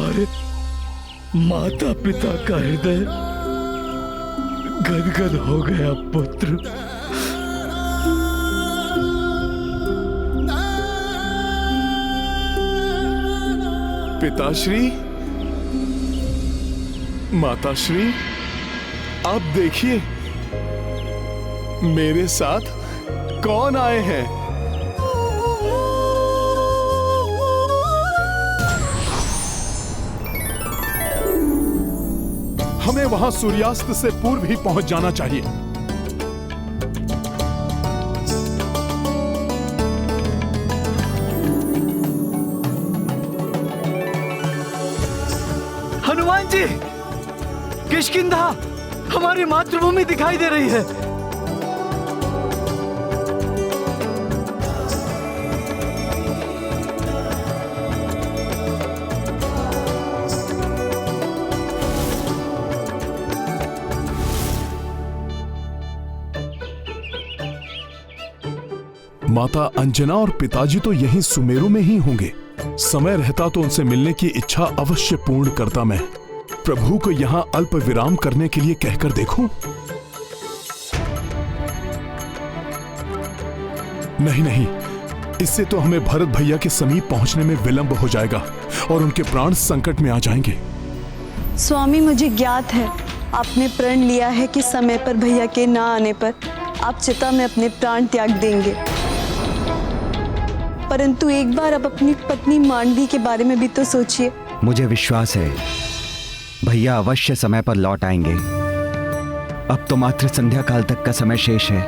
हमारे माता पिता का हृदय गदगद हो गया पुत्र। पिताश्री, माताश्री, आप देखिए मेरे साथ कौन आए हैं। हमें वहां सूर्यास्त से पूर्व ही पहुंच जाना चाहिए। हनुमान जी, किष्किंधा हमारी मातृभूमि दिखाई दे रही है। माता अंजना और पिताजी तो यहीं सुमेरु में ही होंगे। समय रहता तो उनसे मिलने की इच्छा अवश्य पूर्ण करता मैं। प्रभु को यहां अल्प विराम करने के लिए कहकर देखूं? नहीं नहीं, इससे तो हमें भरत भैया के समीप पहुंचने में विलंब हो जाएगा और उनके प्राण संकट में आ जाएंगे। स्वामी, मुझे ज्ञात है आपने प्रण लिया है कि समय पर भैया के ना आने पर आप चिता में अपने प्राण त्याग देंगे, परंतु एक बार आप अपनी पत्नी मांडवी के बारे में भी तो सोचिए। मुझे विश्वास है भैया अवश्य समय पर लौट आएंगे। अब तो मात्र संध्या काल तक का समय शेष है,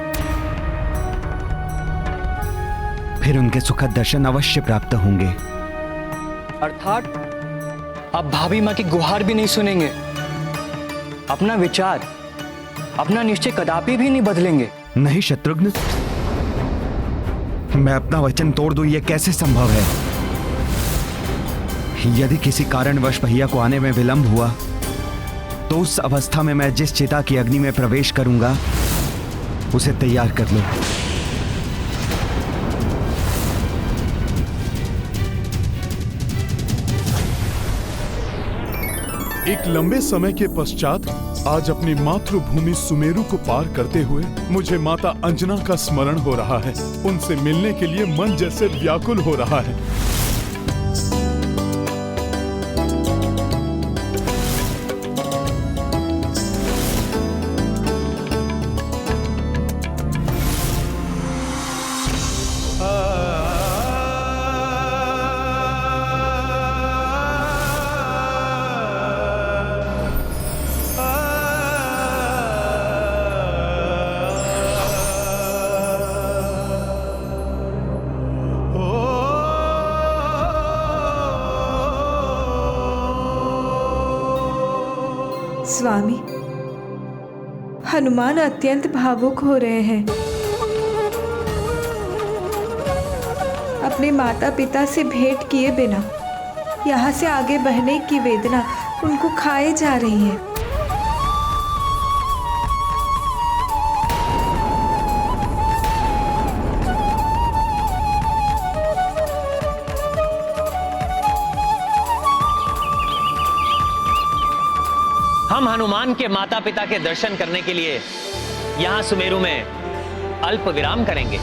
फिर उनके सुखद दर्शन अवश्य प्राप्त होंगे। अर्थात अब भाभी माँ की गुहार भी नहीं सुनेंगे, अपना विचार, अपना निश्चय कदापि भी नहीं बदलेंगे। नहीं शत्रुघ्न, मैं अपना वचन तोड़ दूं, यह कैसे संभव है? यदि किसी कारणवश भैया को आने में विलंब हुआ तो उस अवस्था में मैं जिस चिता की अग्नि में प्रवेश करूंगा उसे तैयार कर लो। एक लंबे समय के पश्चात आज अपनी मातृभूमि सुमेरु को पार करते हुए मुझे माता अंजना का स्मरण हो रहा है। उनसे मिलने के लिए मन जैसे व्याकुल हो रहा है। स्वामी, हनुमान अत्यंत भावुक हो रहे हैं। अपने माता पिता से भेंट किए बिना यहाँ से आगे बढ़ने की वेदना उनको खाए जा रही है। हम हनुमान के माता पिता के दर्शन करने के लिए यहाँ सुमेरु में अल्प विराम करेंगे।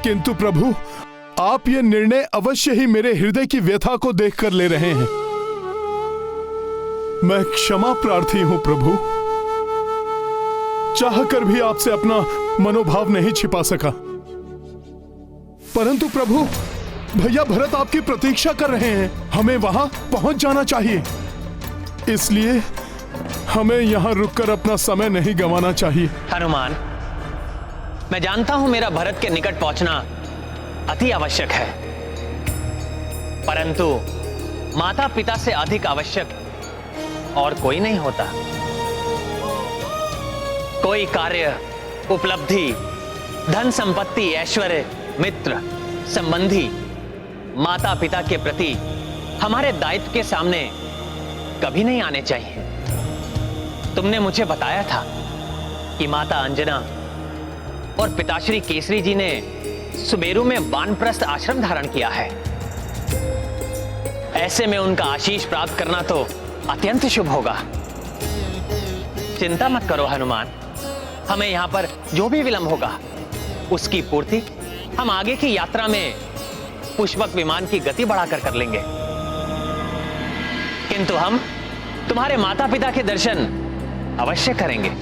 किंतु प्रभु, आप ये निर्णय अवश्य ही मेरे हृदय की व्यथा को देखकर ले रहे हैं। मैं क्षमा प्रार्थी हूं प्रभु, चाहकर भी आपसे अपना मनोभाव नहीं छिपा सका। परंतु प्रभु, भैया भरत आपकी प्रतीक्षा कर रहे हैं, हमें वहां पहुंच जाना चाहिए। इसलिए हमें यहां रुककर अपना समय नहीं गंवाना चाहिए। हनुमान, मैं जानता हूं मेरा भरत के निकट पहुंचना अति आवश्यक है, परंतु माता पिता से अधिक आवश्यक और कोई नहीं होता। कोई कार्य, उपलब्धि, धन संपत्ति, ऐश्वर्य, मित्र, संबंधी, माता पिता के प्रति हमारे दायित्व के सामने कभी नहीं आने चाहिए। तुमने मुझे बताया था कि माता अंजना और पिताश्री केसरी जी ने सुमेरु में वानप्रस्थ आश्रम धारण किया है। ऐसे में उनका आशीष प्राप्त करना तो अत्यंत शुभ होगा। चिंता मत करो हनुमान, हमें यहां पर जो भी विलंब होगा उसकी पूर्ति हम आगे की यात्रा में पुष्पक विमान की गति बढ़ाकर कर लेंगे। किंतु हम तुम्हारे माता पिता के दर्शन अवश्य करेंगे।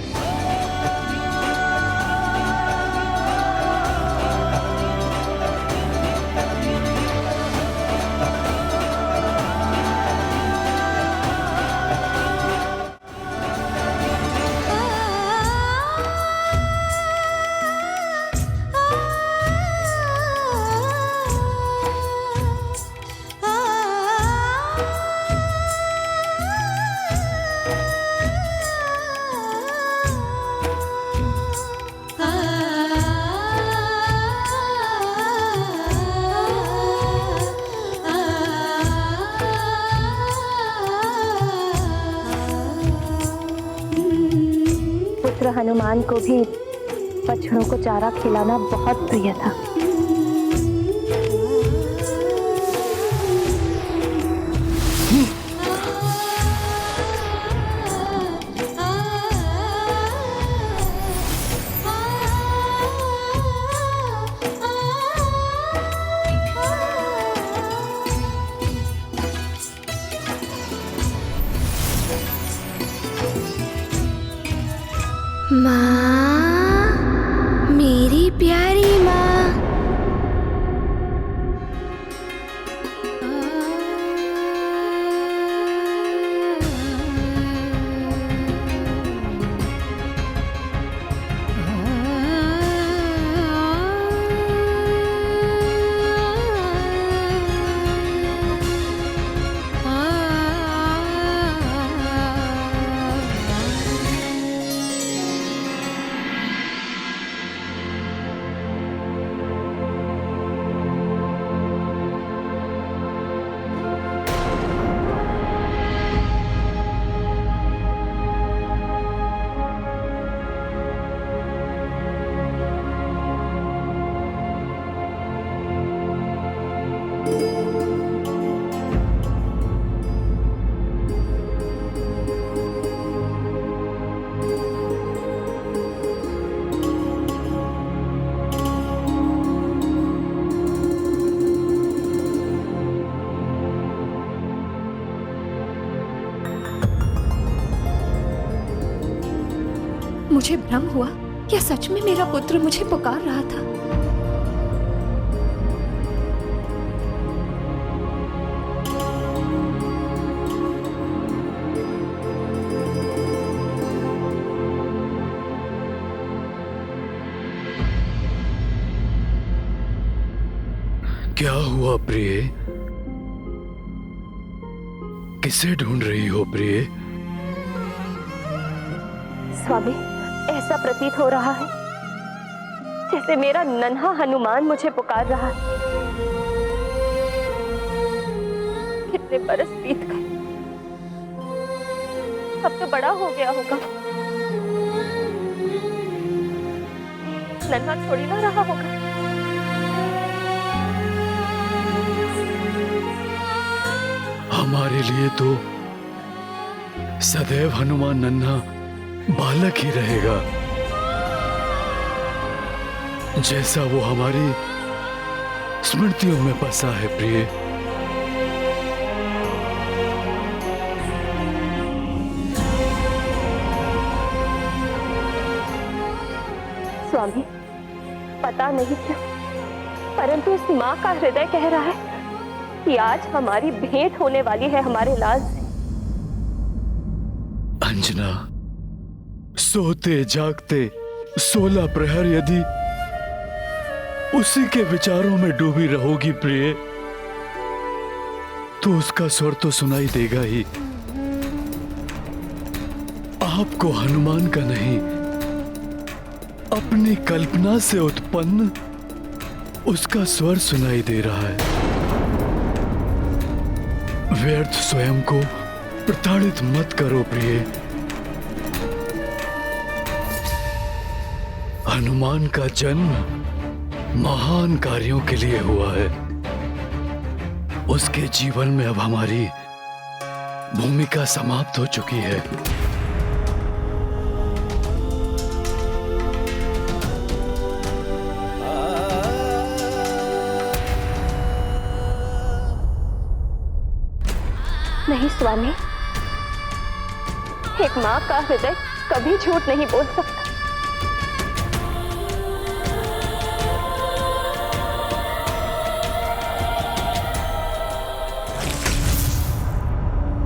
हनुमान को भी बछड़ों को चारा खिलाना बहुत प्रिय था। माँ, मेरी प्यारी माँ। मुझे भ्रम हुआ, क्या सच में मेरा पुत्र मुझे पुकार रहा था? क्या हुआ प्रिय? किसे ढूंढ रही हो प्रिय? स्वामी, ऐसा प्रतीत हो रहा है जैसे मेरा नन्हा हनुमान मुझे पुकार रहा है। कितने बरस बीत गए, अब तो बड़ा हो गया होगा, नन्हा थोड़ी ना रहा होगा। हमारे लिए तो सदैव हनुमान नन्हा बालक ही रहेगा, जैसा वो हमारी स्मृतियों में बसा है प्रिय। स्वामी, पता नहीं क्यों, परंतु उस माँ का हृदय कह रहा है कि आज हमारी भेंट होने वाली है हमारे लाल से। अंजना, सोते जागते 16 प्रहर यदि उसी के विचारों में डूबी रहोगी प्रिय, तो उसका स्वर तो सुनाई देगा ही। आपको हनुमान का नहीं, अपनी कल्पना से उत्पन्न उसका स्वर सुनाई दे रहा है। व्यर्थ स्वयं को प्रताड़ित मत करो प्रिय। हनुमान का जन्म महान कार्यों के लिए हुआ है। उसके जीवन में अब हमारी भूमिका समाप्त हो चुकी है। नहीं स्वामी, एक माँ का हृदय कभी झूठ नहीं बोल सकता।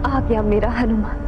आ गया मेरा हनुमान।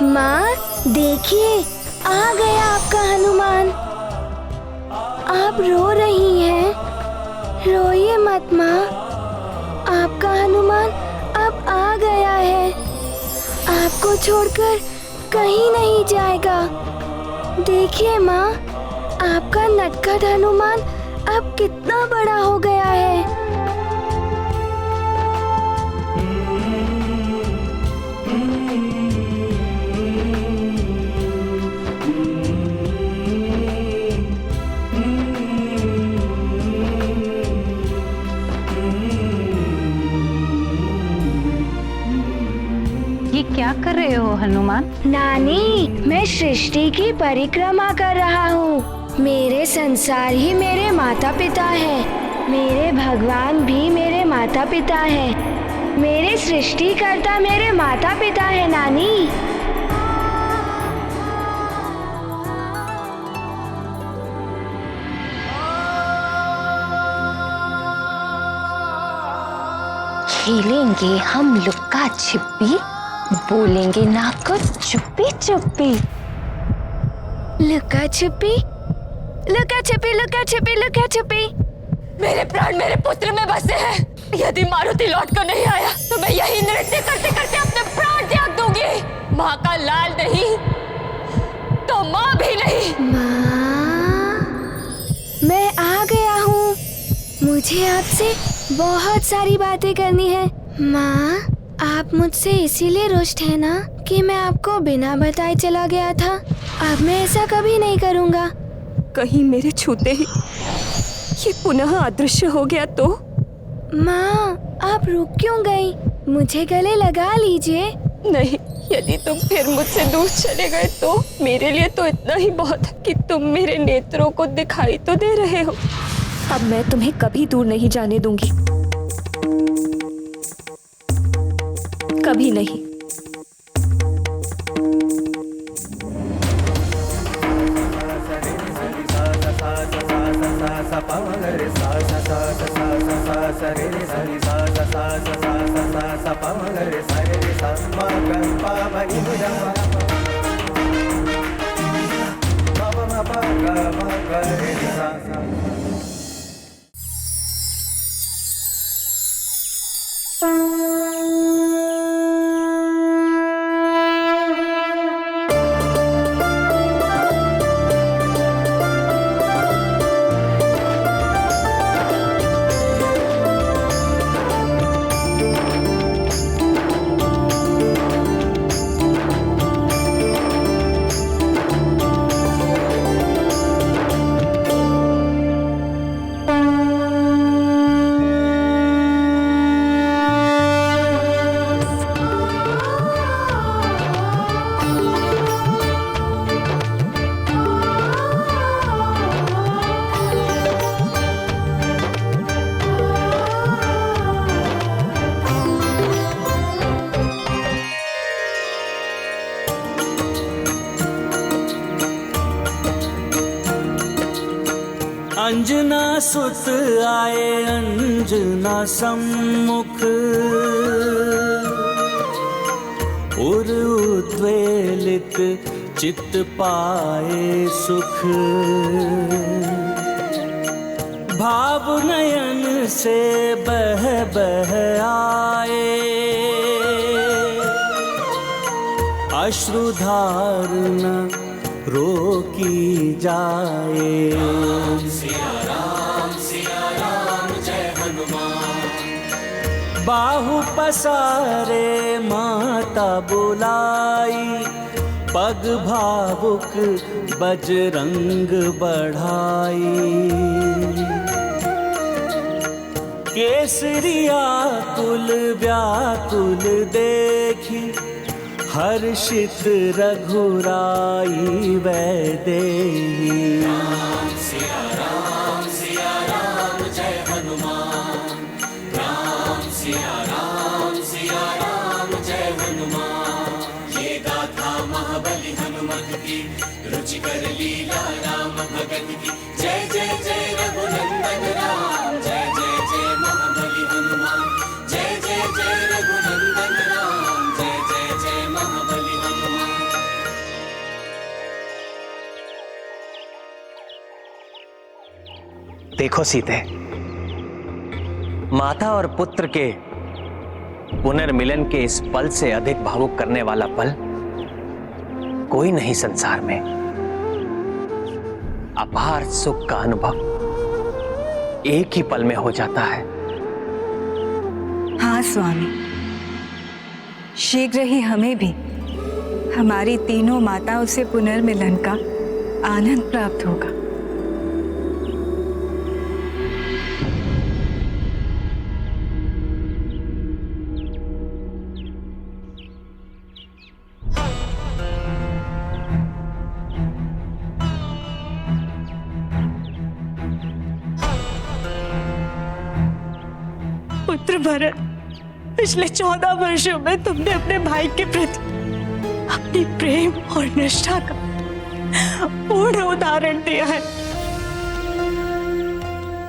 माँ देखिए, आ गया आपका हनुमान। आप रो रही हैं। रोइए मत माँ, आपका हनुमान अब आ गया है। आपको छोड़कर कहीं नहीं जाएगा। देखिए माँ, आपका नटखट हनुमान अब कितना बड़ा हो गया है। ये क्या कर रहे हो हनुमान? नानी, मैं सृष्टि की परिक्रमा कर रहा हूँ। मेरे संसार ही मेरे माता पिता है। मेरे भगवान भी मेरे माता पिता है। मेरे सृष्टिकर्ता मेरे माता पिता है नानी। खेलेंगे हम लुक्का छिपी, बोलेंगे ना कुछ चुप्पी चुप्पी। लुका छुपी, लुका छुपी, लुका छुपी, लुका छुपी। मेरे प्राण मेरे पुत्र में बसे हैं। यदि मारुति लौट कर नहीं आया तो मैं यही नृत्य करते करते अपने प्राण त्याग दूंगी। माँ का लाल नहीं तो माँ भी नहीं। माँ, मैं आ गया हूँ। मुझे आपसे बहुत सारी बातें करनी है। माँ, आप मुझसे इसीलिए रुष्ट है ना कि मैं आपको बिना बताए चला गया था। अब मैं ऐसा कभी नहीं करूँगा। कहीं मेरे छूते ही ये पुनः अदृश्य हो गया तो? माँ, आप रुक क्यों गई? मुझे गले लगा लीजिए। नहीं, यदि तुम फिर मुझसे दूर चले गए तो मेरे लिए तो इतना ही बहुत है कि तुम मेरे नेत्रों को दिखाई तो दे रहे हो। अब मैं तुम्हें कभी दूर नहीं जाने दूंगी, कभी नहीं। अंजना सुत आए अंजना सम्मुख, उर उद्वेलित चित्त पाए सुख। भाव नयन से बह बह आए, अश्रुधार न रोकी जाए। सिया राम जय हनुमान। बाहु पसारे माता बुलाई, पग भावुक बजरंग बढ़ाई। केसरिया कुल व्याकुल देखी, हर्षित रघुराई वैदेही। सिया राम जय हनुमान। राम सिया राम जय हनुमान। ये गाथा महाबली हनुमत की, रुचिकर लीला राम भगत की। जय जय जय रघुनंदन राम, जय जय जय महाबली हनुमान। जय जय जय रघुनंदन राम, जय जय जय महाबली हनुमान। देखो सीते, माता और पुत्र के पुनर्मिलन के इस पल से अधिक भावुक करने वाला पल कोई नहीं संसार में। अपार सुख का अनुभव एक ही पल में हो जाता है। हाँ स्वामी, शीघ्र ही हमें भी हमारी तीनों माताओं से पुनर्मिलन का आनंद प्राप्त होगा। पुत्र भरत, पिछले 14 वर्षों में तुमने अपने भाई के प्रति अपनी प्रेम और निष्ठा का पूर्ण उदाहरण दिया है।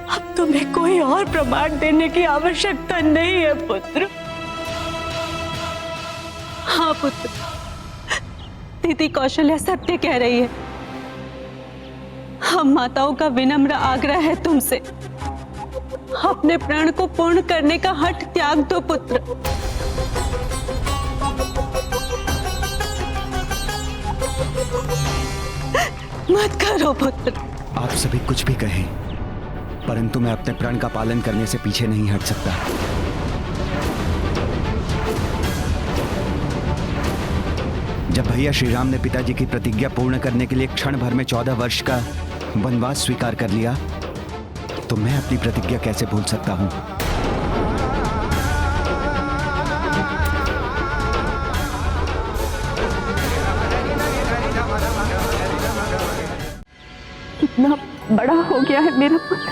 अब तुम्हें कोई और प्रमाण देने की आवश्यकता नहीं है पुत्र। हाँ पुत्र, दीदी कौशल्या सत्य कह रही है। हम माताओं का विनम्र आग्रह है तुमसे, अपने प्राण को पूर्ण करने का हठ त्याग दो पुत्र। मत करो पुत्र। आप सभी कुछ भी कहें, परंतु मैं अपने प्रण का पालन करने से पीछे नहीं हट सकता। जब भैया श्री राम ने पिताजी की प्रतिज्ञा पूर्ण करने के लिए क्षण भर में 14 वर्ष का वनवास स्वीकार कर लिया, तो मैं अपनी प्रतिज्ञा कैसे भूल सकता हूं? कितना बड़ा हो गया है मेरा पुत्र।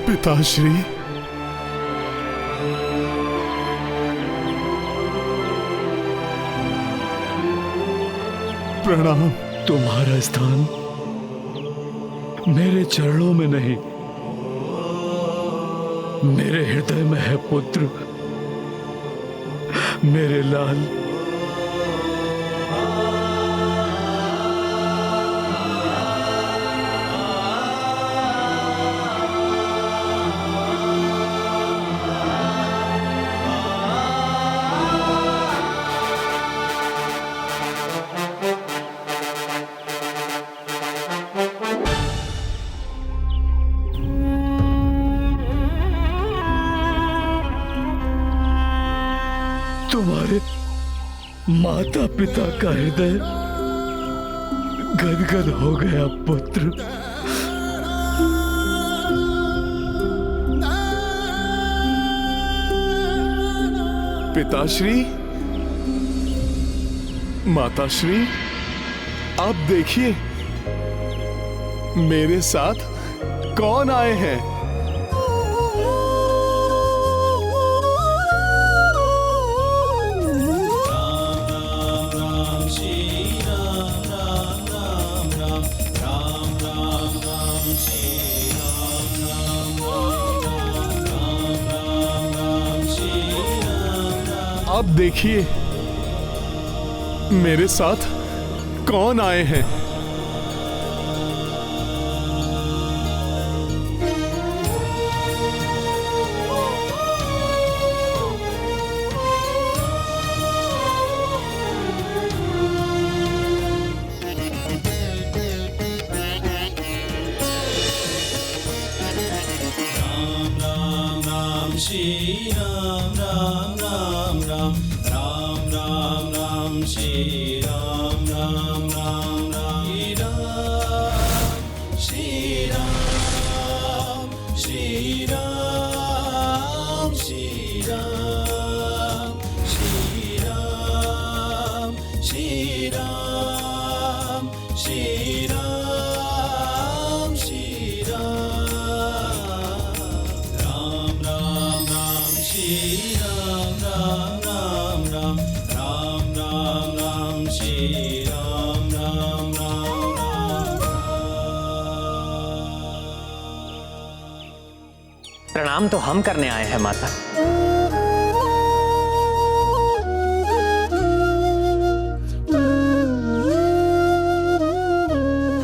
पिताश्री, प्रणाम। तुम्हारा स्थान मेरे चरणों में नहीं, मेरे हृदय में है पुत्र, मेरे लाल। तुम्हारे माता पिता का हृदय गदगद हो गया पुत्र। पिताश्री, माताश्री, आप देखिए मेरे साथ कौन आए हैं। आप देखिए मेरे साथ कौन आए हैं। श्री राम राम राम राम राम राम राम श्री राम राम राम राम श्री राम श्री राम श्री राम श्री राम श्री राम श्री राम श्री राम राम राम राम श्री राम राम राम राम राम राम राम श्री राम राम राम प्रणाम तो हम करने आए हैं माता।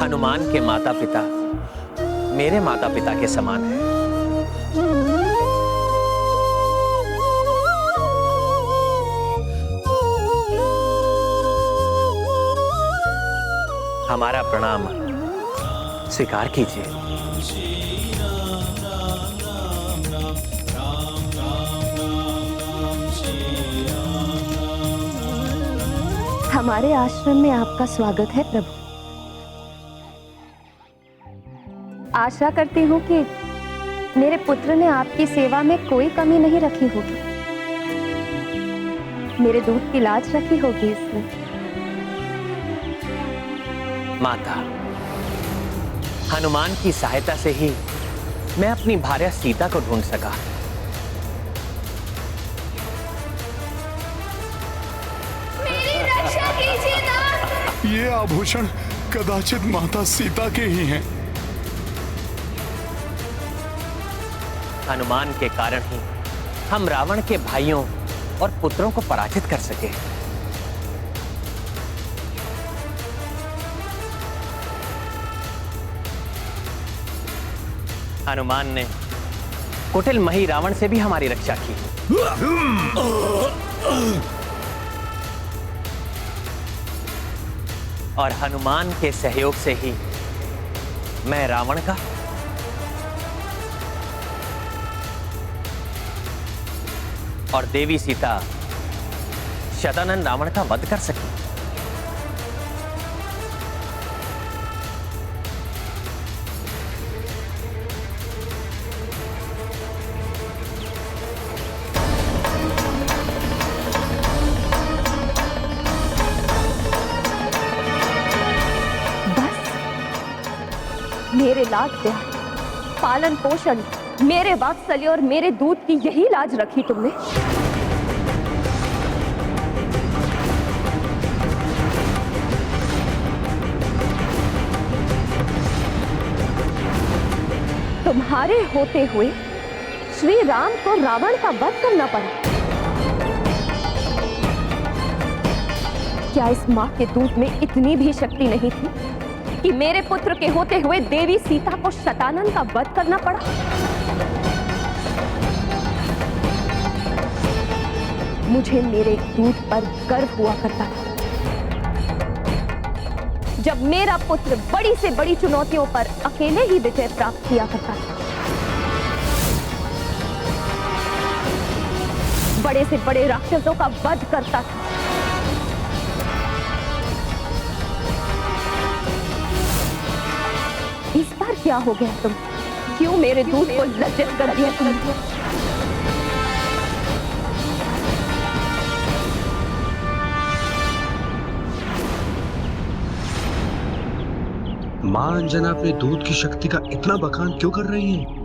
हनुमान के माता पिता मेरे माता पिता के समान हैं। हमारा प्रणाम स्वीकार कीजिए। हमारे आश्रम में आपका स्वागत है प्रभु। आशा करती हूँ कि मेरे पुत्र ने आपकी सेवा में कोई कमी नहीं रखी होगी। मेरे दूध की लाज रखी होगी इसमें। माता, हनुमान की सहायता से ही मैं अपनी भार्या सीता को ढूंढ सका। मेरी रक्षा कीजिए नाथ। ये आभूषण कदाचित माता सीता के ही हैं। हनुमान के कारण ही हम रावण के भाइयों और पुत्रों को पराजित कर सके। हनुमान ने कुटिल मही रावण से भी हमारी रक्षा की। और हनुमान के सहयोग से ही मैं रावण का और देवी सीता शतानन रावण का वध कर सकी। मेरे लाड प्यार, पालन पोषण, मेरे वात्सल्य और मेरे दूध की यही लाज रखी तुमने। तुम्हारे होते हुए श्री राम को रावण का वध करना पड़ा। क्या इस मां के दूध में इतनी भी शक्ति नहीं थी कि मेरे पुत्र के होते हुए देवी सीता को शतानन का वध करना पड़ा? मुझे मेरे दूध पर गर्व हुआ करता था। जब मेरा पुत्र बड़ी से बड़ी चुनौतियों पर अकेले ही विजय प्राप्त किया करता था, बड़े से बड़े राक्षसों का वध करता था। इस बार क्या हो गया तुम? क्यों मेरे दूध को लज्जित कर दिया तुमने? मां अंजना अपने दूध की शक्ति का इतना बखान क्यों कर रही है?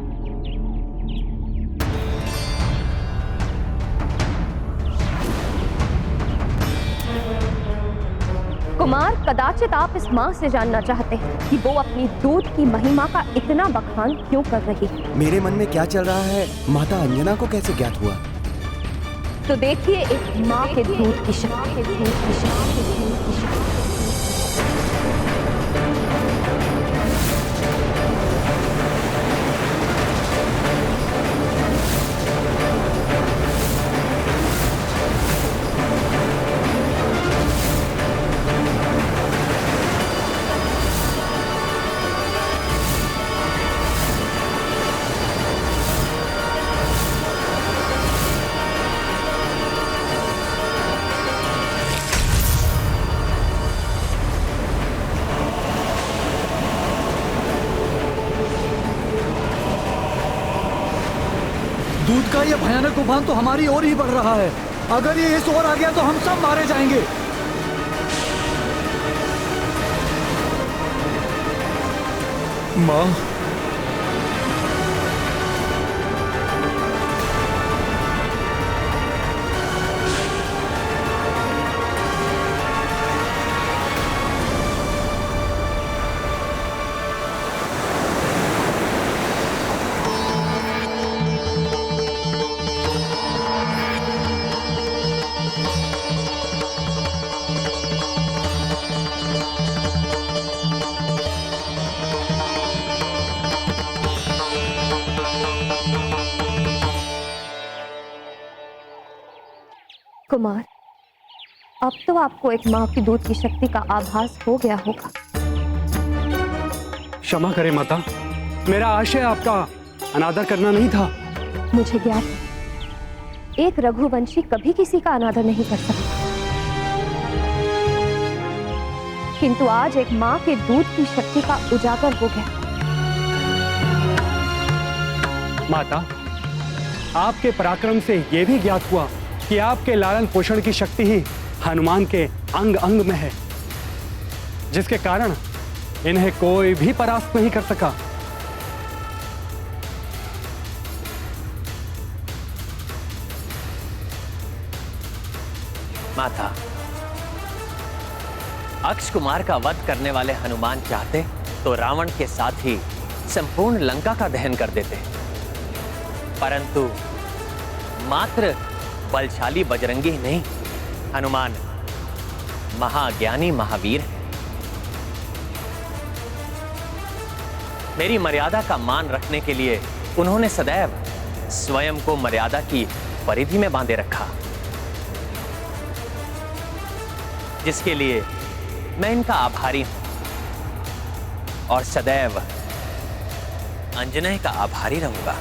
कुमार, कदाचित आप इस मां से जानना चाहते हैं कि वो अपनी दूध की महिमा का इतना बखान क्यों कर रही है। मेरे मन में क्या चल रहा है माता अंजना को कैसे ज्ञात हुआ? तो देखिए एक मां के दूध की शक्ति। दूध का ये भयानक उफान तो हमारी ओर ही बढ़ रहा है। अगर ये इस ओर आ गया तो हम सब मारे जाएंगे। माँ, कुमार, अब तो आपको एक मां की दूध की शक्ति का आभास हो गया होगा। क्षमा करें माता, मेरा आशय आपका अनादर करना नहीं था। मुझे ज्ञात है, एक रघुवंशी कभी किसी का अनादर नहीं कर सकता, किंतु आज एक मां के दूध की शक्ति का उजागर हो गया। माता, आपके पराक्रम से यह भी ज्ञात हुआ कि आपके लालन पोषण की शक्ति ही हनुमान के अंग अंग में है, जिसके कारण इन्हें कोई भी परास्त नहीं कर सका। माता, अक्ष कुमार का वध करने वाले हनुमान चाहते तो रावण के साथ ही संपूर्ण लंका का दहन कर देते, परंतु मात्र बलशाली बजरंगी ही नहीं, हनुमान महाज्ञानी महावीर है। मेरी मर्यादा का मान रखने के लिए उन्होंने सदैव स्वयं को मर्यादा की परिधि में बांधे रखा, जिसके लिए मैं इनका आभारी हूं और सदैव अंजना का आभारी रहूंगा।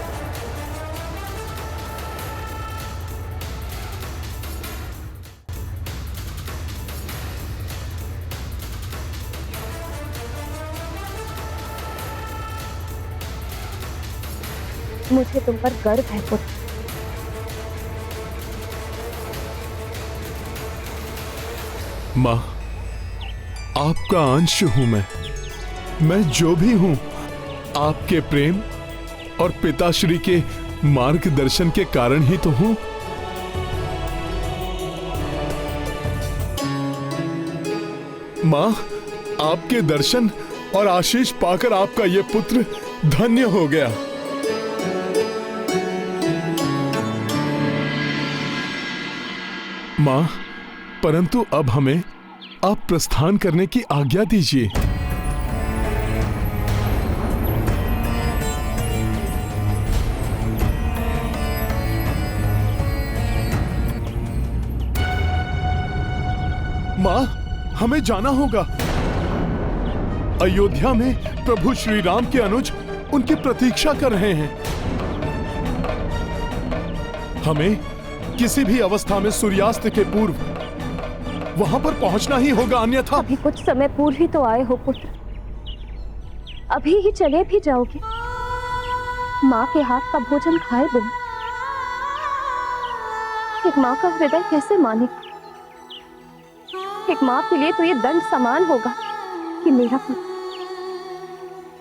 मुझे तुम पर गर्व है पुत्र। माँ, आपका अंश हूं मैं जो भी हूं आपके प्रेम और पिताश्री के मार्गदर्शन के कारण ही तो हूं। मां, आपके दर्शन और आशीष पाकर आपका यह पुत्र धन्य हो गया। मां, परंतु अब हमें आप प्रस्थान करने की आज्ञा दीजिए। मां, हमें जाना होगा। अयोध्या में प्रभु श्री राम के अनुज उनकी प्रतीक्षा कर रहे हैं। हमें किसी भी अवस्था में सूर्यास्त के पूर्व वहां पर पहुंचना ही होगा, अन्यथा। अभी कुछ समय पूर्व ही तो आए हो पुत्र, अभी ही चले भी जाओगे? माँ के हाथ का भोजन खाए बिना एक माँ का हृदय कैसे मानेगा? एक माँ के लिए तो ये दंड समान होगा कि मेरा पुत्र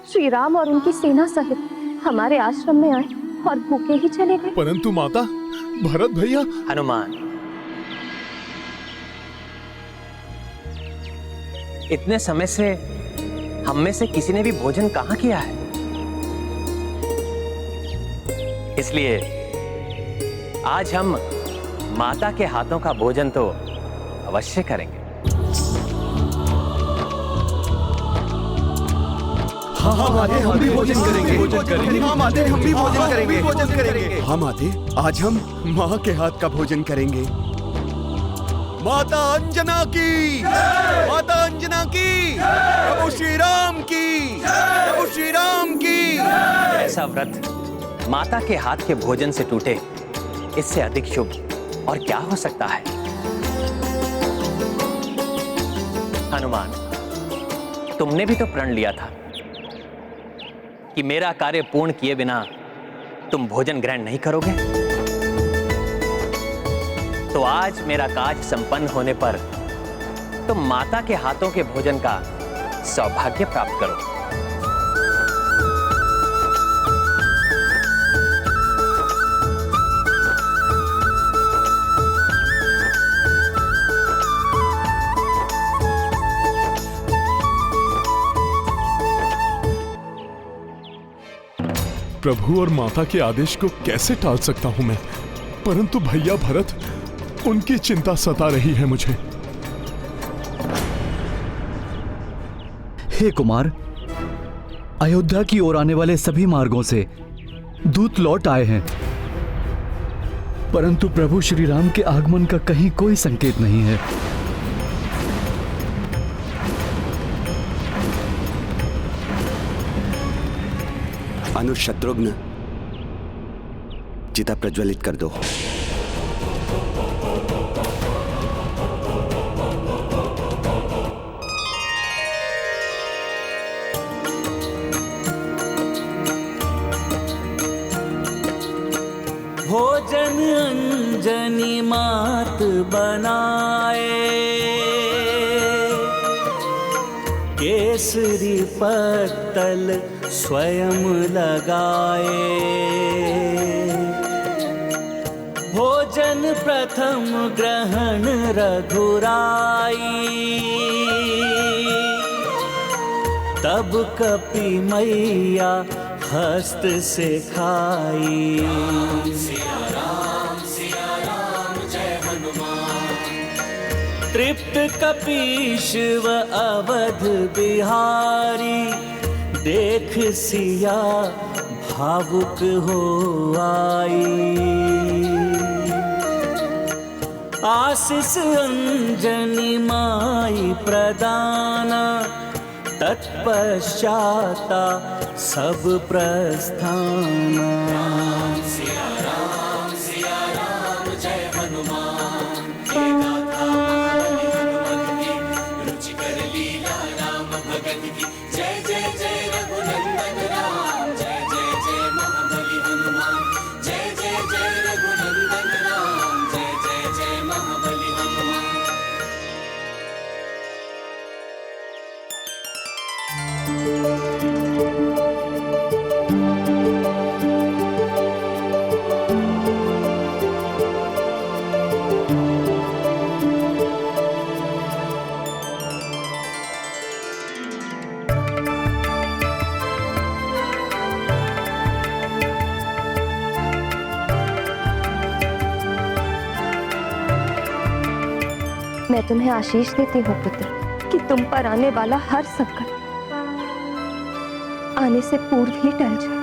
श्री राम और उनकी सेना सहित हमारे आश्रम में आए और भूखे ही चले गए। परंतु माता, भरत भैया। हनुमान, इतने समय से हम में से किसी ने भी भोजन कहां किया है, इसलिए आज हम माता के हाथों का भोजन तो अवश्य करेंगे। हाँ माते, हम भी भोजन करेंगे। हाँ माते, हम भी भोजन करेंगे। हाँ माते, आज हम माँ के हाथ का भोजन करेंगे। माता अंजना की, माता अंजना की, प्रभु श्री राम की, प्रभु श्री राम की। ऐसा व्रत माता के हाथ के भोजन से टूटे, इससे अधिक शुभ और क्या हो सकता है। हनुमान, तुमने भी तो प्रण लिया था कि मेरा कार्य पूर्ण किए बिना तुम भोजन ग्रहण नहीं करोगे। तो आज मेरा काज संपन्न होने पर तुम माता के हाथों के भोजन का सौभाग्य प्राप्त करो। प्रभु और माता के आदेश को कैसे टाल सकता हूं मैं, परंतु भैया भरत, उनकी चिंता सता रही है मुझे। हे कुमार, अयोध्या की ओर आने वाले सभी मार्गों से दूत लौट आए हैं, परंतु प्रभु श्री राम के आगमन का कहीं कोई संकेत नहीं है। अनुज, शत्रुघ्न, चिता प्रज्वलित कर दो। भोजन अंजनी मात बनाए, केसरी पत्तल स्वयं लगाए। भोजन प्रथम ग्रहण रघुराई, तब कपि मैया हस्त से खाई। सिया राम जय हनुमान। तृप्त कपीश व अवध बिहारी, देख सिया भावुक हो आई। आशीष अंजनी माई प्रदाना, तत्पश्चाता सब प्रस्थाना। सिया राम जय हनुमान। रुचिकर लीला राम भगत की, जय जय जय रघुनंदन राम। जय जय जय महाबली हनुमान, जय जय जय रघुनंदन राम। जय जय जय महाबली हनुमान। मैं तुम्हें आशीष देती हूँ पुत्र कि तुम पर आने वाला हर संकट आने से पूर्व ही टल जाए।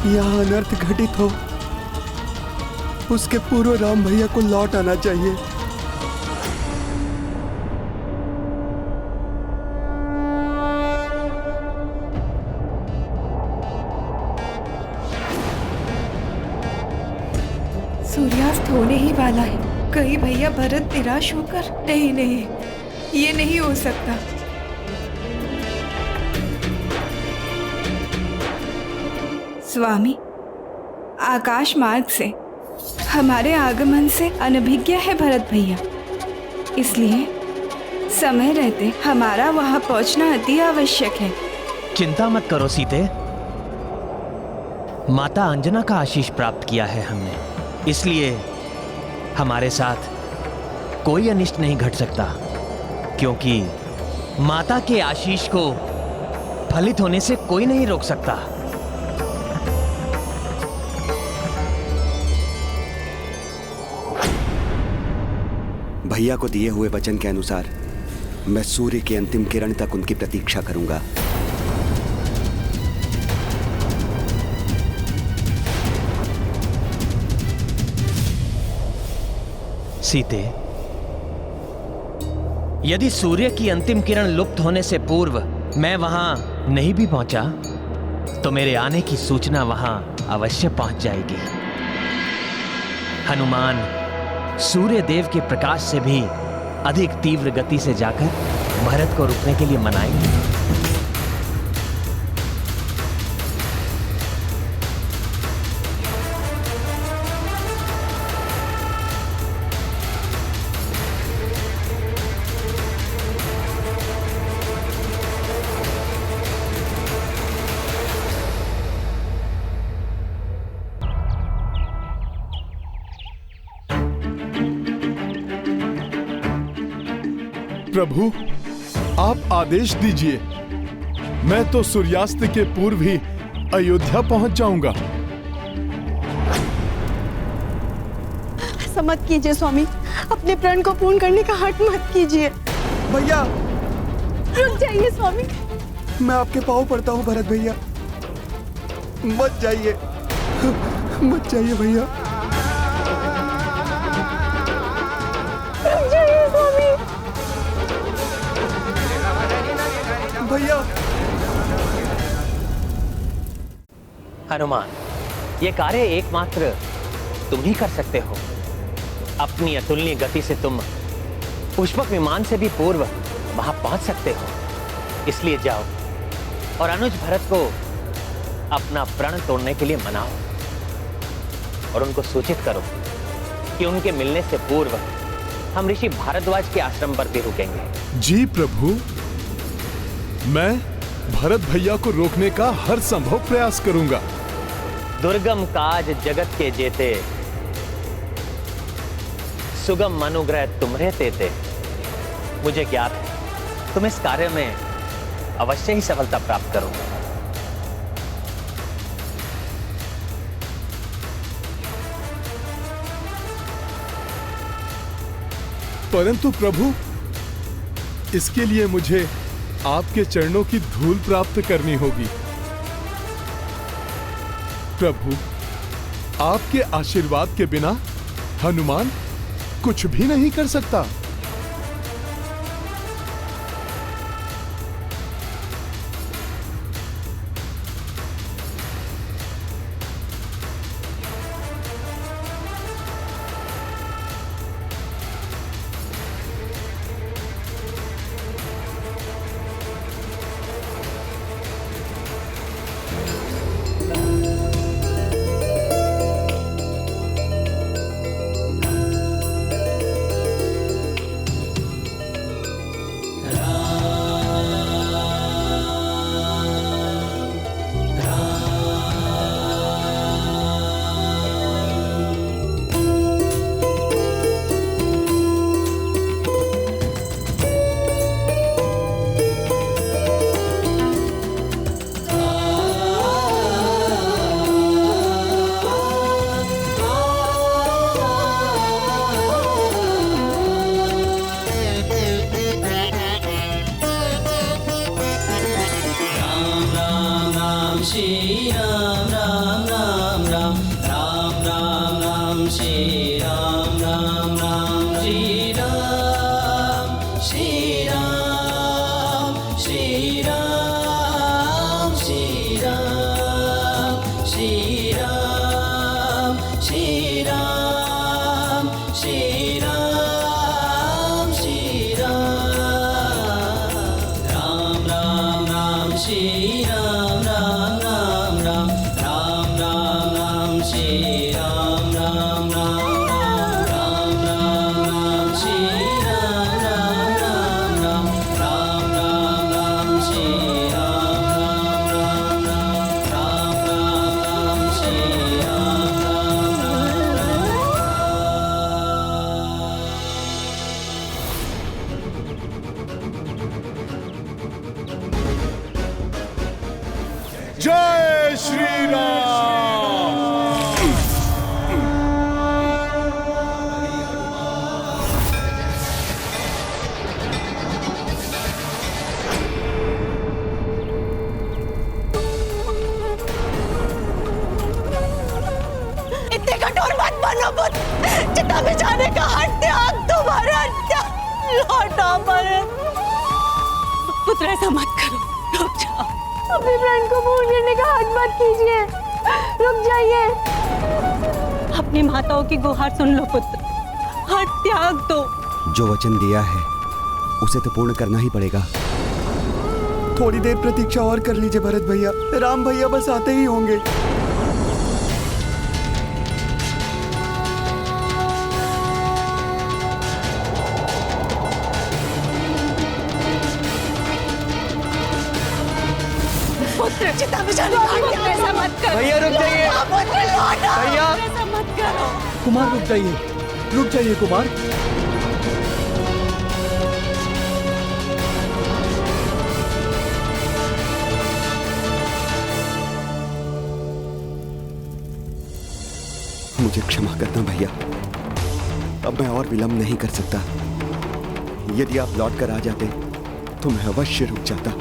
यहाँ अनर्थ घटित हो उसके पूर्व राम भैया को लौट आना चाहिए। सूर्यास्त होने ही वाला है। कहीं भैया भरत निराश होकर नहीं, ये नहीं हो सकता। स्वामी, आकाश मार्ग से हमारे आगमन से अनभिज्ञ है भरत भैया, इसलिए समय रहते हमारा वहां पहुंचना अति आवश्यक है। चिंता मत करो सीते, माता अंजना का आशीष प्राप्त किया है हमने, इसलिए हमारे साथ कोई अनिष्ट नहीं घट सकता, क्योंकि माता के आशीष को फलित होने से कोई नहीं रोक सकता। भैया को दिए हुए वचन के अनुसार मैं सूर्य की अंतिम किरण तक उनकी प्रतीक्षा करूंगा। सीते, यदि सूर्य की अंतिम किरण लुप्त होने से पूर्व मैं वहां नहीं भी पहुंचा, तो मेरे आने की सूचना वहां अवश्य पहुंच जाएगी। हनुमान सूर्य देव के प्रकाश से भी अधिक तीव्र गति से जाकर भरत को रुकने के लिए मनाएंगे। प्रभु, आप आदेश दीजिए, मैं तो सूर्यास्त के पूर्व ही अयोध्या पहुंच जाऊंगा। ऐसा मत कीजिए स्वामी, अपने प्रण को पूर्ण करने का हठ मत कीजिए। भैया रुक जाइए स्वामी। मैं आपके पाँव पड़ता हूँ भरत भैया, मत जाइए, मत जाइए भैया। रुक जाइए स्वामी। भैया। हनुमान, ये कार्य एकमात्र तुम ही कर सकते हो। अपनी अतुलनीय गति से तुम पुष्पक विमान से भी पूर्व वहां पहुंच सकते हो, इसलिए जाओ और अनुज भरत को अपना प्रण तोड़ने के लिए मनाओ और उनको सूचित करो कि उनके मिलने से पूर्व हम ऋषि भारद्वाज के आश्रम पर भी रुकेंगे। जी प्रभु, मैं भरत भैया को रोकने का हर संभव प्रयास करूंगा। दुर्गम काज जगत के जेते, सुगम अनुग्रह तुम्हारे तेते। मुझे ज्ञात है तुम इस कार्य में अवश्य ही सफलता प्राप्त करोगे। परंतु प्रभु, इसके लिए मुझे आपके चरणों की धूल प्राप्त करनी होगी। प्रभु, आपके आशीर्वाद के बिना हनुमान कुछ भी नहीं कर सकता। जय श्री राम। इतने कठोर मत बनो पुत्र, चिता में जाने का हट त्याग तुम्हारा लौटा भरत। पुत्र ऐसा मत करो, रुक जाओ। अपनी फ्रेंड को भूल गिरने का हट मत कीजिए, रुक जाइए। अपनी माताओं की गुहार सुन लो पुत्र, हट त्याग दो। जो वचन दिया है उसे तो पूर्ण करना ही पड़ेगा। थोड़ी देर प्रतीक्षा और कर लीजिए भरत भैया, राम भैया बस आते ही होंगे। पुत्र चिता में जाने का हट त्याग ऐसा मत करो। भैया रुक जाइए। पुत्र लौटा भैया। ऐसा मत करो। कुमार रुक जाइए कुमार। मुझे क्षमा करना भैया, अब मैं और विलंब नहीं कर सकता। यदि आप लौट कर आ जाते तो मैं अवश्य रुक जाता।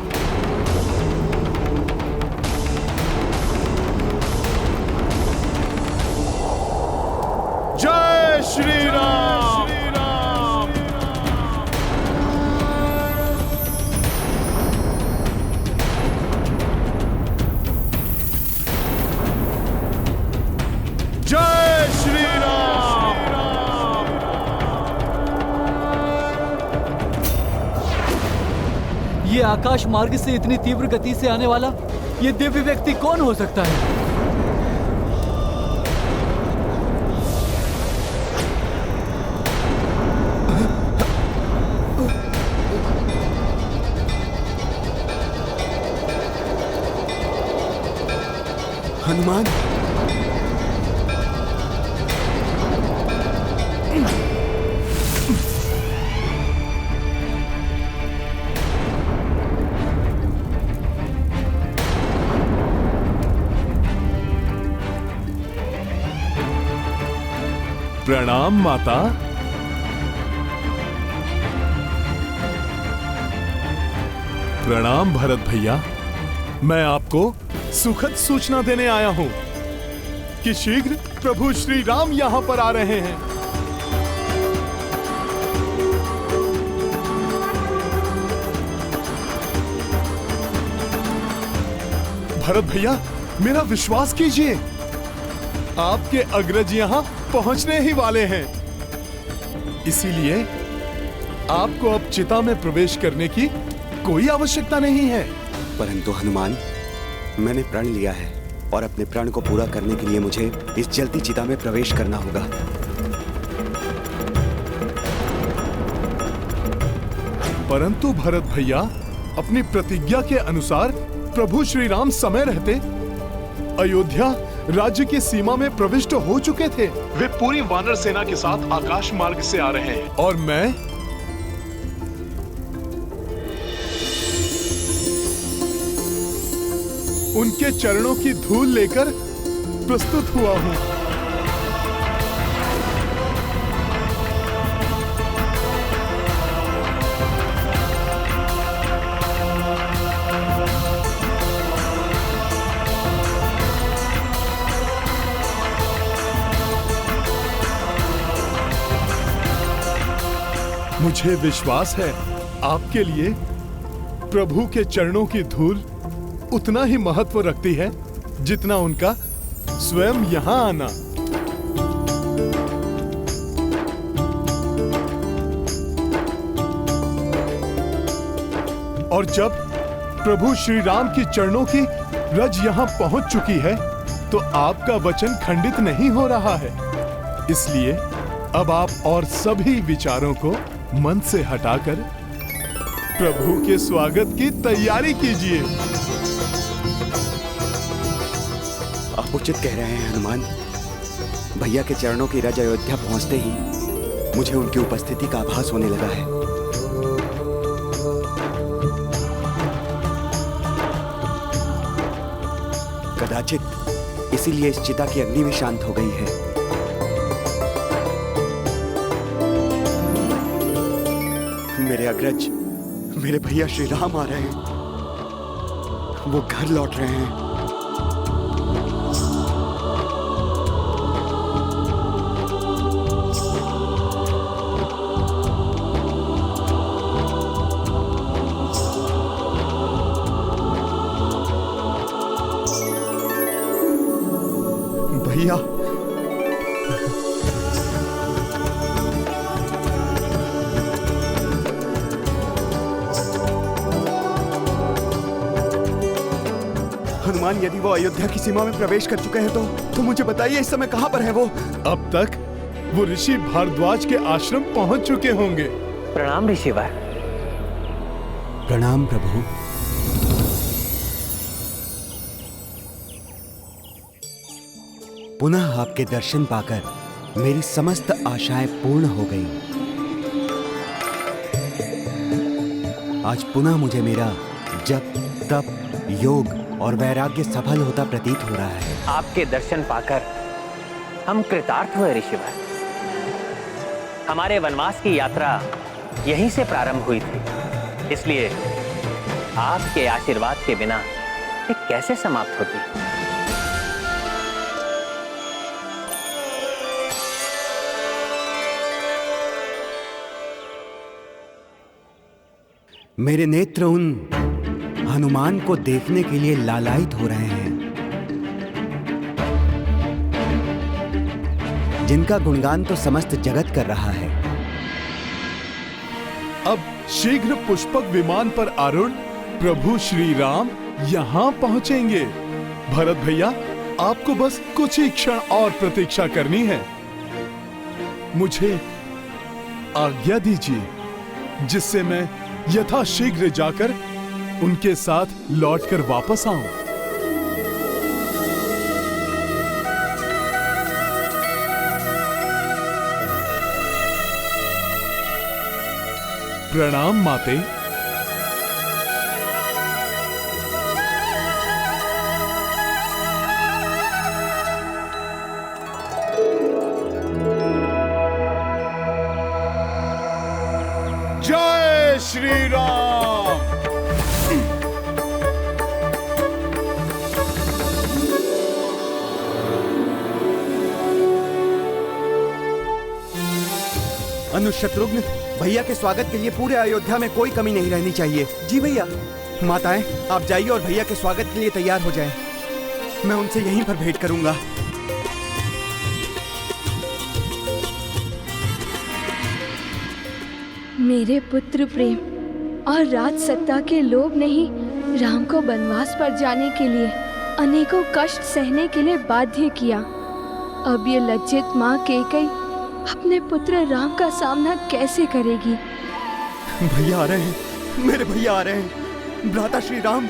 जय श्री राम। जय श्री राम। ये आकाश मार्ग से इतनी तीव्र गति से आने वाला ये दिव्य व्यक्ति कौन हो सकता है? हनुमान, प्रणाम माता। प्रणाम भरत भैया। मैं आपको सुखद सूचना देने आया हूँ कि शीघ्र प्रभु श्री राम यहाँ पर आ रहे हैं। भरत भैया, मेरा विश्वास कीजिए, आपके अग्रज यहाँ पहुँचने ही वाले हैं। इसीलिए आपको अब चिता में प्रवेश करने की कोई आवश्यकता नहीं है। परंतु हनुमान, मैंने प्रण लिया है और अपने प्रण को पूरा करने के लिए मुझे इस जलती चिता में प्रवेश करना होगा। परंतु भरत भैया, अपनी प्रतिज्ञा के अनुसार प्रभु श्री राम समय रहते अयोध्या राज्य की सीमा में प्रविष्ट हो चुके थे। वे पूरी वानर सेना के साथ आकाश मार्ग से आ रहे हैं और मैं उनके चरणों की धूल लेकर प्रस्तुत हुआ हूं। मुझे विश्वास है आपके लिए प्रभु के चरणों की धूल उतना ही महत्व रखती है जितना उनका स्वयं यहाँ आना। और जब प्रभु श्री राम की चरणों की रज यहाँ पहुंच चुकी है तो आपका वचन खंडित नहीं हो रहा है। इसलिए अब आप और सभी विचारों को मन से हटाकर प्रभु के स्वागत की तैयारी कीजिए। आप उचित कह रहे हैं हनुमान। भैया के चरणों की रज अयोध्या पहुंचते ही मुझे उनकी उपस्थिति का आभास होने लगा है। कदाचित इसीलिए इस चिता की अग्नि भी शांत हो गई है। मेरे अग्रज, मेरे भैया श्री राम आ रहे हैं। वो घर लौट रहे हैं। भैया, हनुमान, यदि वो अयोध्या की सीमा में प्रवेश कर चुके हैं तो मुझे बताइए इस समय कहां पर है वो? अब तक वो ऋषि भारद्वाज के आश्रम पहुंच चुके होंगे। प्रणाम ऋषिवर। प्रणाम प्रभु। पुनः आपके दर्शन पाकर मेरी समस्त आशाएं पूर्ण हो गई। आज पुनः मुझे मेरा जप, तप, योग और वैराग्य सफल होता प्रतीत हो रहा है। आपके दर्शन पाकर हम कृतार्थ हुए ऋषिवर। हमारे वनवास की यात्रा यहीं से प्रारंभ हुई थी, इसलिए आपके आशीर्वाद के बिना ये कैसे समाप्त होती। मेरे नेत्र उन हनुमान को देखने के लिए लालायित हो रहे हैं, जिनका गुणगान तो समस्त जगत कर रहा है। अब शीघ्र पुष्पक विमान पर आरूढ़ प्रभु श्री राम यहाँ पहुंचेंगे। भरत भैया, आपको बस कुछ ही क्षण और प्रतीक्षा करनी है। मुझे आज्ञा दीजिए, जिससे मैं यथाशीघ्र जाकर उनके साथ लौटकर वापस आऊं। प्रणाम माते। जय श्री राम। अनुशत्रुघ्न, भैया के स्वागत के लिए पूरे अयोध्या में कोई कमी नहीं रहनी चाहिए। जी भैया। माताएं, आप जाइए और भैया के स्वागत के लिए तैयार हो जाएं। मैं उनसे यहीं पर भेंट करूंगा। मेरे पुत्र प्रेम और राज सत्ता के लोभ ने ही राम को वनवास पर जाने के लिए अनेकों कष्ट सहने के लिए बाध्य किया। अब ये लज्जित माँ कैकेयी अपने पुत्र राम का सामना कैसे करेगी? भैया आ रहे हैं, मेरे भैया आ रहे हैं। भ्राता श्री राम,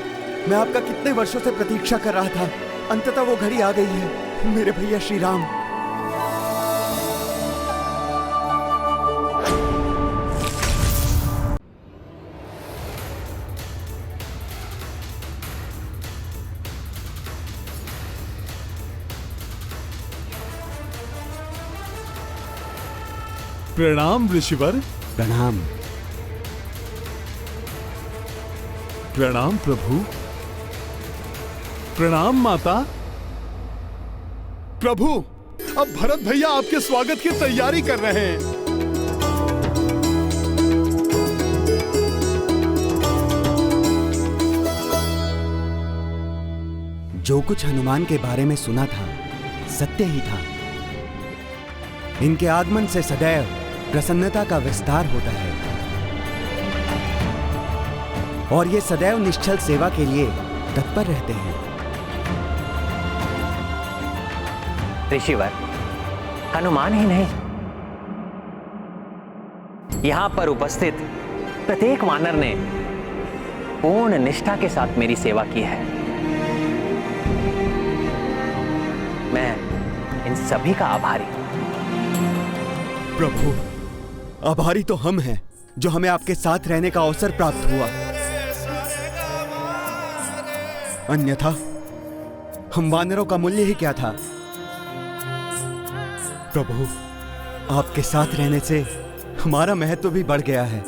मैं आपका कितने वर्षों से प्रतीक्षा कर रहा था। अंततः वो घड़ी आ गई है। मेरे भैया श्री राम। प्रणाम ऋषिवर। प्रणाम। प्रणाम प्रभु। प्रणाम माता। प्रभु, अब भरत भैया आपके स्वागत की तैयारी कर रहे हैं। जो कुछ हनुमान के बारे में सुना था सत्य ही था। इनके आगमन से सदैव प्रसन्नता का विस्तार होता है और ये सदैव निश्चल सेवा के लिए तत्पर रहते हैं। ऋषिवर, हनुमान ही नहीं, यहां पर उपस्थित प्रत्येक वानर ने पूर्ण निष्ठा के साथ मेरी सेवा की है। मैं इन सभी का आभारी हूं। प्रभु, आभारी तो हम हैं जो हमें आपके साथ रहने का अवसर प्राप्त हुआ। अन्यथा हम वानरों का मूल्य ही क्या था। प्रभु, आपके साथ रहने से हमारा महत्व भी बढ़ गया है।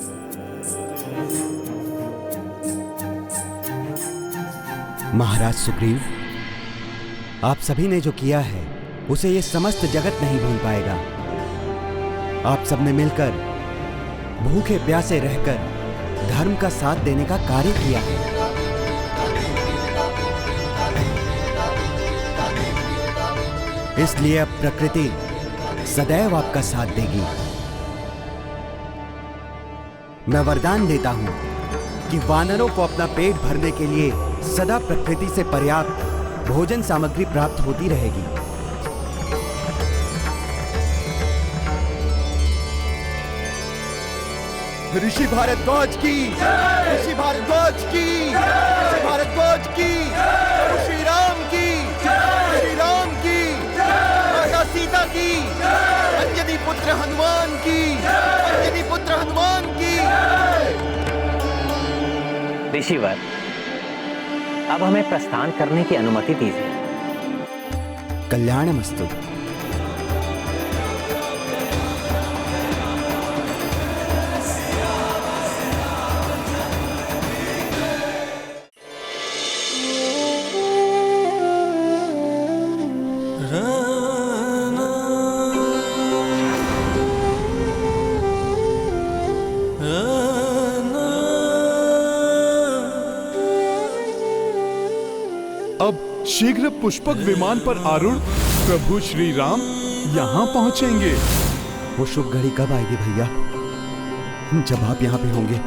महाराज सुग्रीव, आप सभी ने जो किया है उसे ये समस्त जगत नहीं भूल पाएगा। आप सबने मिलकर भूखे प्यासे रहकर धर्म का साथ देने का कार्य किया है। इसलिए अब प्रकृति सदैव आपका साथ देगी। मैं वरदान देता हूं कि वानरों को अपना पेट भरने के लिए सदा प्रकृति से पर्याप्त भोजन सामग्री प्राप्त होती रहेगी। ऋषि भारद्वाज की, ऋषि भारद्वाज की, ऋषि भारद्वाज की, प्रभु श्री राम की, श्री राम की, माता सीता की, अंजनी पुत्र हनुमान की, अंजनी पुत्र हनुमान की। ऋषिवर, अब हमें प्रस्थान करने की अनुमति दीजिए। कल्याणमस्तु। अब शीघ्र पुष्पक विमान पर आरूढ़ प्रभु श्री राम यहाँ पहुँचेंगे। वो शुभ घड़ी कब आएगी भैया, जब आप यहाँ पे होंगे?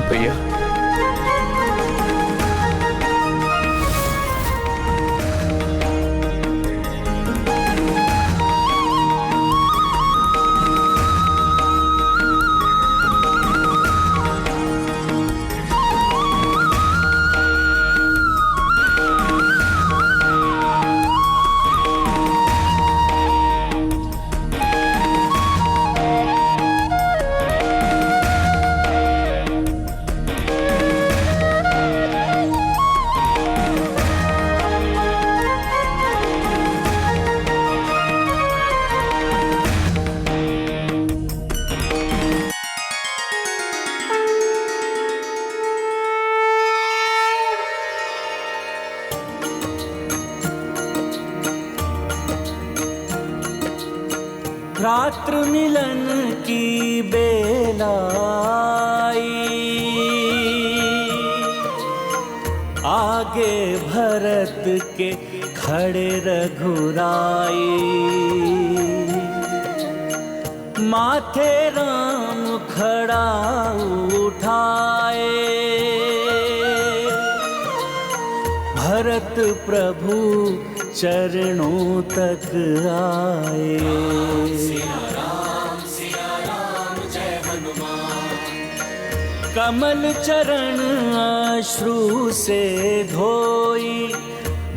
भैया, भ्रातृ मिलन की बेलाई, आगे भरत के खड़े रघुराई, माथे राम खड़ा उठाए, भरत प्रभु चरणों तक आए। सिया राम जय हनुमान। कमल चरण अश्रु से धोई,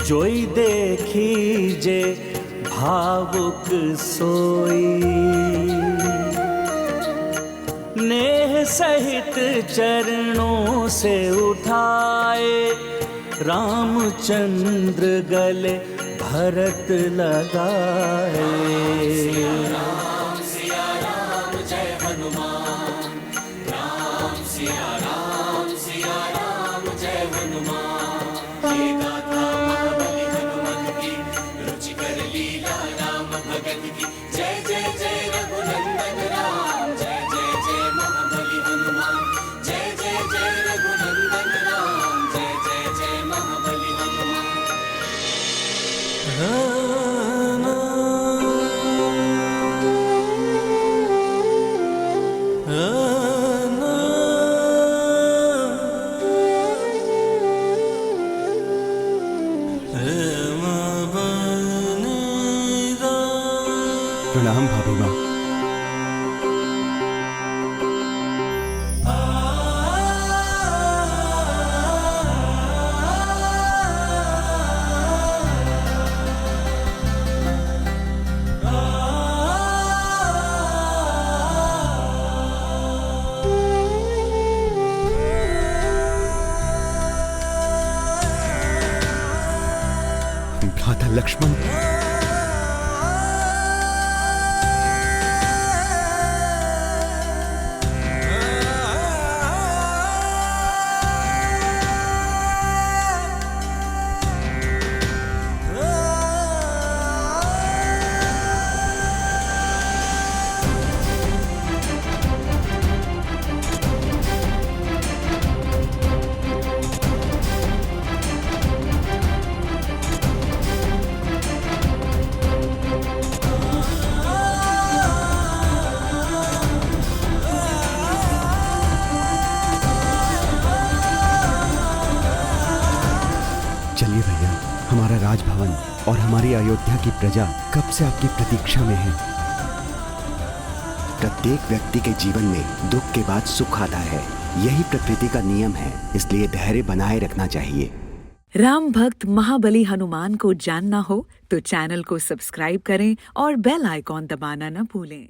जोई देखी जे भावुक सोई, नेह सहित चरणों से उठाए, रामचंद्र गले भरत लगाए। सिया राम जय हनुमान। राम सिया राम जय हनुमान। ये गाथा महाबली हनुमत की, रुचिकर लीला राम भगत की। जय जय जय रघुनंदन राम, जय जय जय महाबली हनुमान। जय जय जय रघुनंदन राम, जय जय जय महाबली हनुमान। प्रणाम भाभी माँ। भ्राता लक्ष्मण, चलिए भैया, हमारा राजभवन और हमारी अयोध्या की प्रजा कब से आपकी प्रतीक्षा में है। प्रत्येक व्यक्ति के जीवन में दुख के बाद सुख आता है, यही प्रकृति का नियम है, इसलिए धैर्य बनाए रखना चाहिए। राम भक्त महाबली हनुमान को जानना हो तो चैनल को सब्सक्राइब करें और बेल आइकॉन दबाना न भूलें।